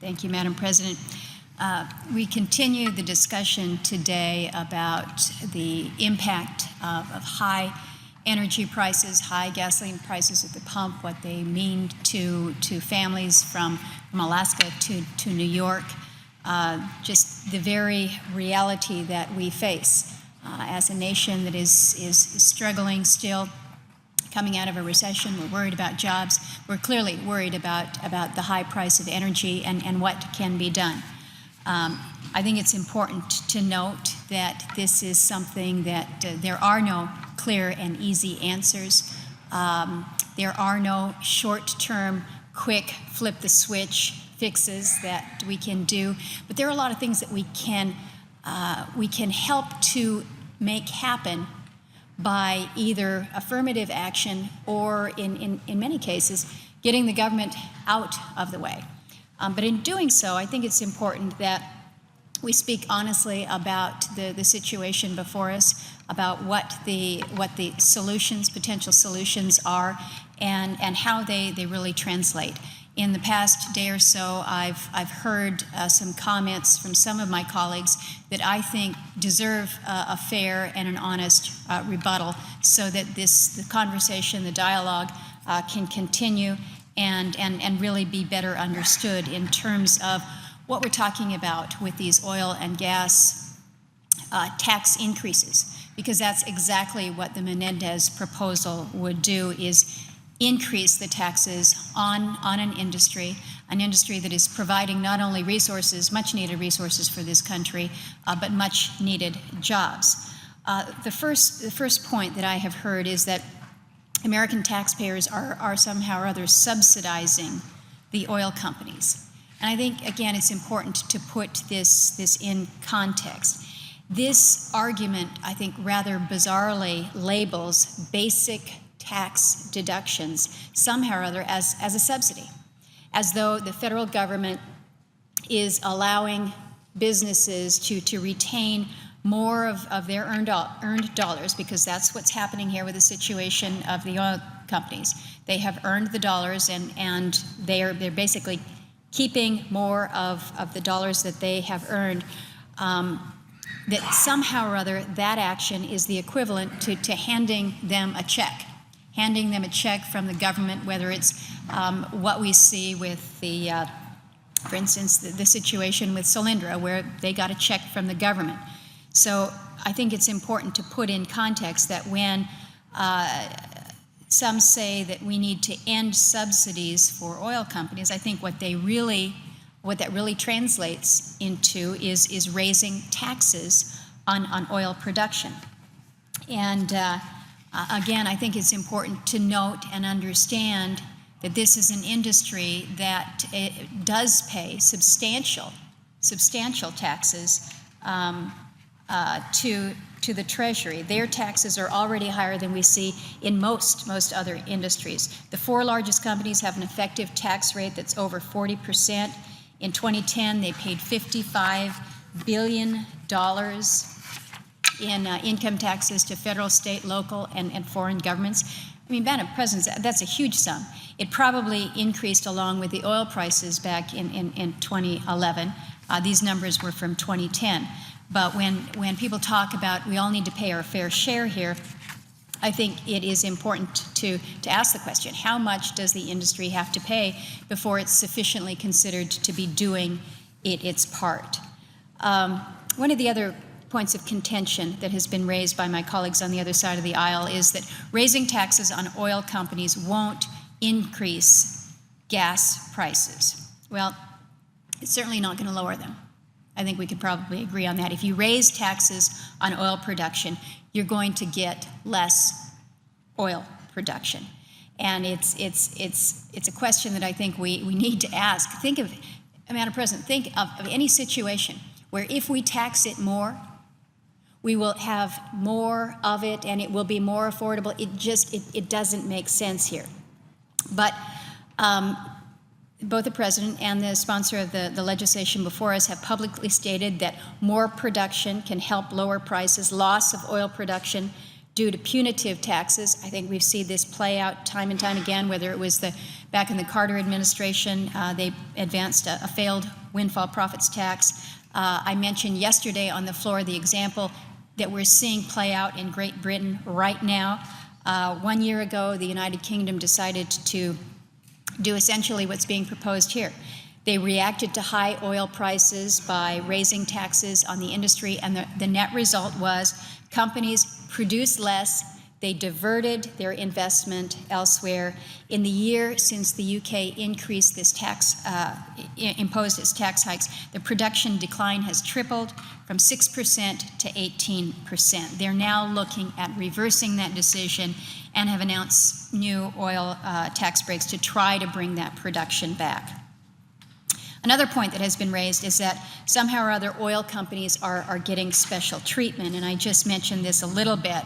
Thank you, Madam President. We continue the discussion today about the impact of high energy prices, high gasoline prices at the pump, what they mean to families from Alaska to New York, just the very reality that we face as a nation that is struggling still, coming out of a recession. We're worried about jobs. We're clearly worried about the high price of energy and what can be done. I think it's important to note that this is something that there are no clear and easy answers. There are no short-term, quick, flip-the-switch fixes that we can do, but there are a lot of things that we can help to make happen by either affirmative action or, in many cases, getting the government out of the way. But in doing so, I think it's important that we speak honestly about the situation before us, about what the solutions, potential solutions are, and how they really translate. In the past day or so, I've heard some comments from some of my colleagues that I think deserve a fair and an honest rebuttal, so that the conversation, the dialogue can continue and really be better understood in terms of what we're talking about with these oil and gas tax increases, because that's exactly what the Menendez proposal would do, is increase the taxes on an industry that is providing not only resources, much needed resources for this country, but much needed jobs. The first point that I have heard is that American taxpayers are somehow or other subsidizing the oil companies. And I think, again, it's important to put this in context. This argument, I think, rather bizarrely labels basic tax deductions somehow or other as a subsidy, as though the federal government is allowing businesses to retain more of their earned dollars, because that's what's happening here with the situation of the oil companies. They have earned the dollars, and they're basically keeping more of the dollars that they have earned. That somehow or other, that action is the equivalent to handing them a check from the government, whether it's what we see with for instance, the situation with Solyndra, where they got a check from the government. So I think it's important to put in context that when some say that we need to end subsidies for oil companies, I think what that really translates into is raising taxes on oil production. And again, I think it's important to note and understand that this is an industry that does pay substantial taxes to the Treasury. Their taxes are already higher than we see in most other industries. The four largest companies have an effective tax rate that's over 40%. In 2010, they paid $55 billion in income taxes to federal, state, local, and foreign governments. I mean, Madam President, that's a huge sum. It probably increased along with the oil prices back in 2011. These numbers were from 2010. But when people talk about we all need to pay our fair share here, I think it is important to ask the question, how much does the industry have to pay before it's sufficiently considered to be doing its part? One of the other points of contention that has been raised by my colleagues on the other side of the aisle is that raising taxes on oil companies won't increase gas prices. Well, it's certainly not going to lower them. I think we could probably agree on that. If you raise taxes on oil production, you're going to get less oil production. And it's a question that I think we need to ask. Madam President, think of any situation where if we tax it more, we will have more of it and it will be more affordable. It doesn't make sense here. But both the President and the sponsor of the legislation before us have publicly stated that more production can help lower prices. Loss of oil production due to punitive taxes. I think we've seen this play out time and time again, whether it was the Back in the Carter administration, they advanced a failed windfall profits tax. I mentioned yesterday on the floor the example that we're seeing play out in Great Britain right now. 1 year ago, the United Kingdom decided to do essentially what's being proposed here. They reacted to high oil prices by raising taxes on the industry, and the net result was companies produced less. They diverted their investment elsewhere. In the year since the UK increased this imposed its tax hikes, the production decline has tripled from 6% to 18%. They're now looking at reversing that decision and have announced new oil tax breaks to try to bring that production back. Another point that has been raised is that somehow or other oil companies are getting special treatment, and I just mentioned this a little bit.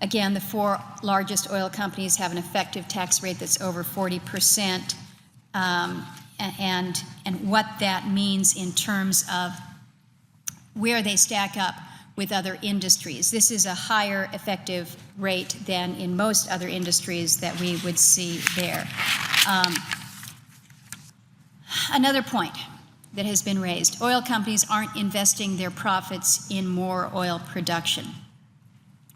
Again, the 4 largest oil companies have an effective tax rate that's over 40%, and what that means in terms of where they stack up with other industries. This is a higher effective rate than in most other industries that we would see there. Another point that has been raised, oil companies aren't investing their profits in more oil production.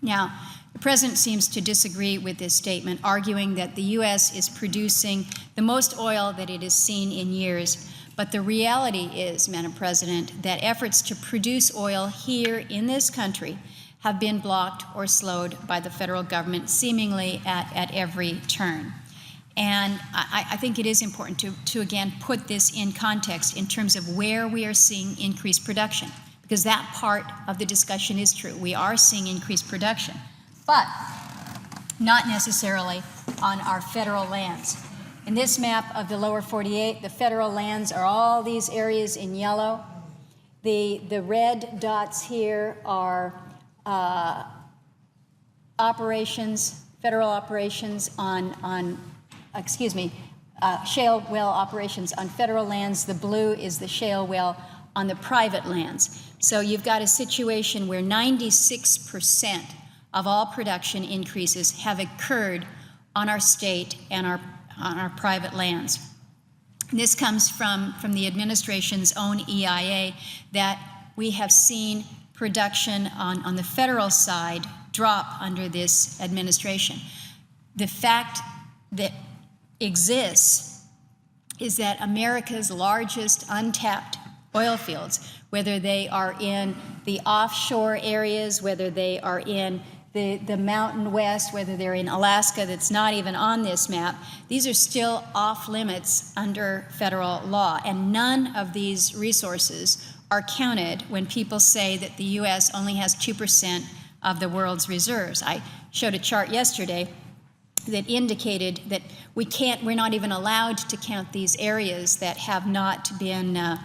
Now, the President seems to disagree with this statement, arguing that the U.S. is producing the most oil that it has seen in years. But the reality is, Madam President, that efforts to produce oil here in this country have been blocked or slowed by the federal government, seemingly at every turn. And I think it is important to again put this in context in terms of where we are seeing increased production, because that part of the discussion is true. We are seeing increased production, but not necessarily on our federal lands. In this map of the lower 48, the federal lands are all these areas in yellow. The red dots here are federal operations shale well operations on federal lands. The blue is the shale well on the private lands. So you've got a situation where 96% of all production increases have occurred on our state and on our private lands. And this comes from the administration's own EIA, that we have seen production on the federal side drop under this administration. The fact that exists is that America's largest untapped oil fields, whether they are in the offshore areas, whether they are in the Mountain West, whether they're in Alaska, that's not even on this map, these are still off limits under federal law. And none of these resources are counted when people say that the U.S. only has 2% of the world's reserves. I showed a chart yesterday that indicated that we're not even allowed to count these areas that have not been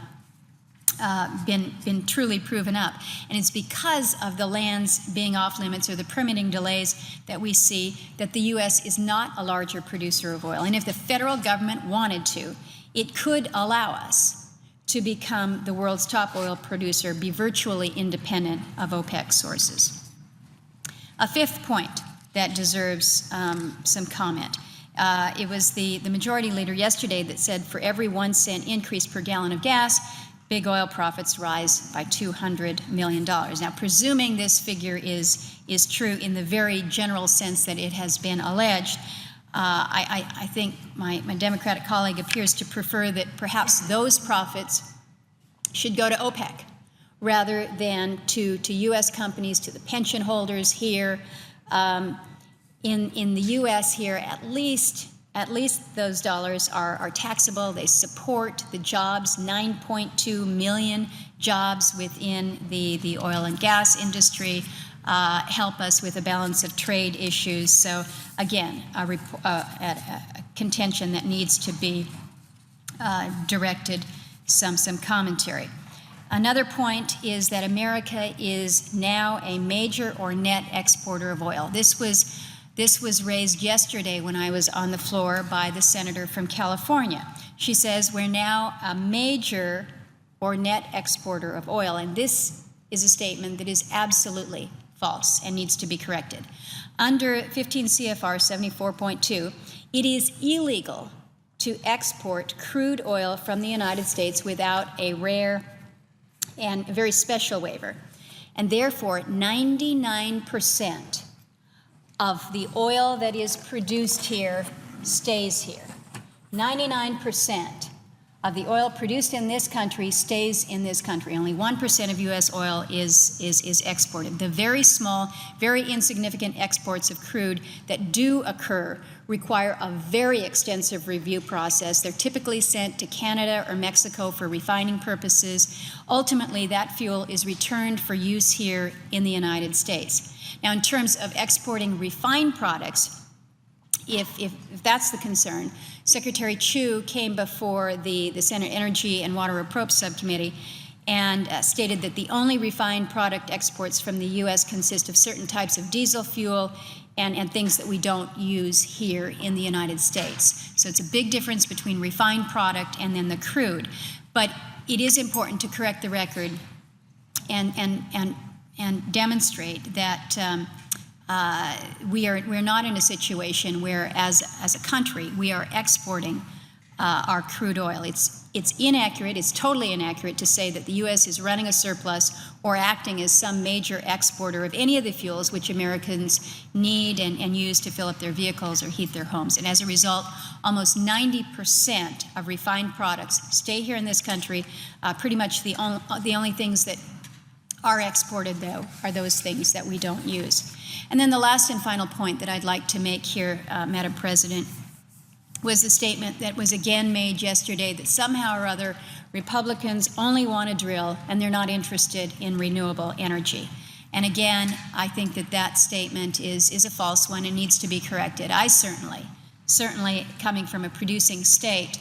truly proven up. And it's because of the lands being off limits or the permitting delays that we see that the U.S. is not a larger producer of oil. And if the federal government wanted to, it could allow us to become the world's top oil producer, be virtually independent of OPEC sources. A fifth point that deserves some comment. It was the majority leader yesterday that said for every 1 cent increase per gallon of gas, big oil profits rise by $200 million. Now, presuming this figure is true in the very general sense that it has been alleged, I think my Democratic colleague appears to prefer that perhaps those profits should go to OPEC rather than to U.S. companies, to the pension holders here. In the U.S. here, at least those dollars are taxable. They support the jobs, 9.2 million jobs within the oil and gas industry, help us with a balance of trade issues. So again, a contention that needs to be directed some commentary. Another point is that America is now a major or net exporter of oil. This was raised yesterday when I was on the floor by the senator from California. She says we're now a major or net exporter of oil, and this is a statement that is absolutely false and needs to be corrected. Under 15 CFR 74.2, it is illegal to export crude oil from the United States without a rare and very special waiver. And therefore, 99% of the oil that is produced here stays here. 99% of the oil produced in this country stays in this country. Only 1% of U.S. oil is exported. The very small, very insignificant exports of crude that do occur require a very extensive review process. They're typically sent to Canada or Mexico for refining purposes. Ultimately, that fuel is returned for use here in the United States. Now, in terms of exporting refined products, if that's the concern, Secretary Chu came before the Senate Energy and Water Appropriations Subcommittee and stated that the only refined product exports from the U.S. consist of certain types of diesel fuel and things that we don't use here in the United States. So it's a big difference between refined product and then the crude. But it is important to correct the record and demonstrate that we're not in a situation where, as a country, we are exporting our crude oil. It's inaccurate, it's totally inaccurate to say that the U.S. is running a surplus or acting as some major exporter of any of the fuels which Americans need and use to fill up their vehicles or heat their homes. And as a result, almost 90% of refined products stay here in this country. Pretty much the only things that are exported, though, are those things that we don't use. And then the last and final point that I'd like to make here, Madam President, was the statement that was again made yesterday that somehow or other Republicans only want to drill and they're not interested in renewable energy. And again, I think that that statement is a false one and needs to be corrected. I certainly coming from a producing state,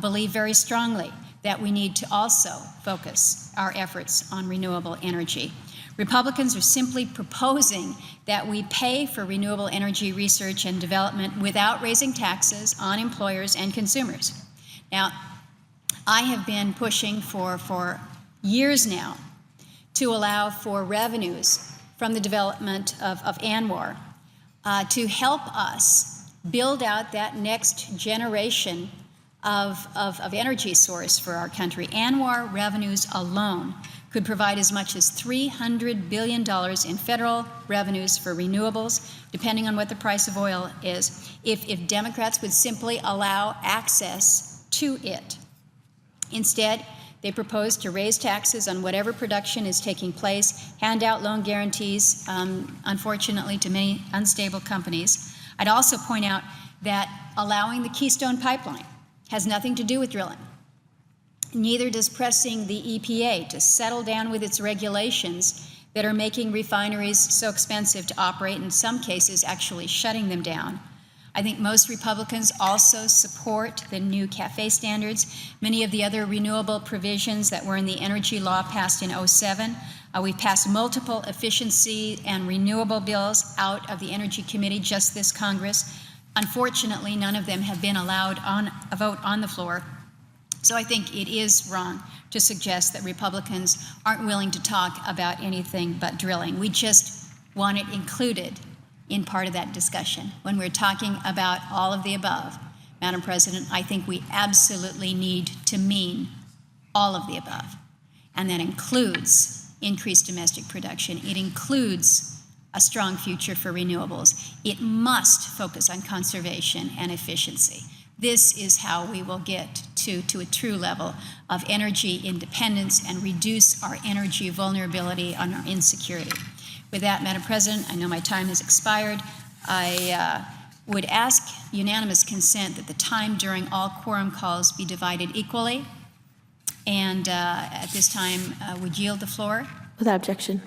believe very strongly that we need to also focus our efforts on renewable energy. Republicans are simply proposing that we pay for renewable energy research and development without raising taxes on employers and consumers. Now, I have been pushing for years now to allow for revenues from the development of ANWR to help us build out that next generation of energy source for our country. ANWR revenues alone could provide as much as $300 billion in federal revenues for renewables, depending on what the price of oil is, if Democrats would simply allow access to it. Instead, they propose to raise taxes on whatever production is taking place, hand out loan guarantees, unfortunately, to many unstable companies. I'd also point out that allowing the Keystone Pipeline has nothing to do with drilling. Neither does pressing the EPA to settle down with its regulations that are making refineries so expensive to operate, in some cases actually shutting them down. I think most Republicans also support the new CAFE standards, many of the other renewable provisions that were in the energy law passed in 2007. We've passed multiple efficiency and renewable bills out of the Energy Committee just this Congress. Unfortunately, none of them have been allowed on a vote on the floor. So I think it is wrong to suggest that Republicans aren't willing to talk about anything but drilling. We just want it included in part of that discussion. When we're talking about all of the above, Madam President, I think we absolutely need to mean all of the above. And that includes increased domestic production. It includes a strong future for renewables. It must focus on conservation and efficiency. This is how we will get to a true level of energy independence and reduce our energy vulnerability and our insecurity. With that, Madam President, I know my time has expired. I would ask unanimous consent that the time during all quorum calls be divided equally. And at this time, would yield the floor. Without objection.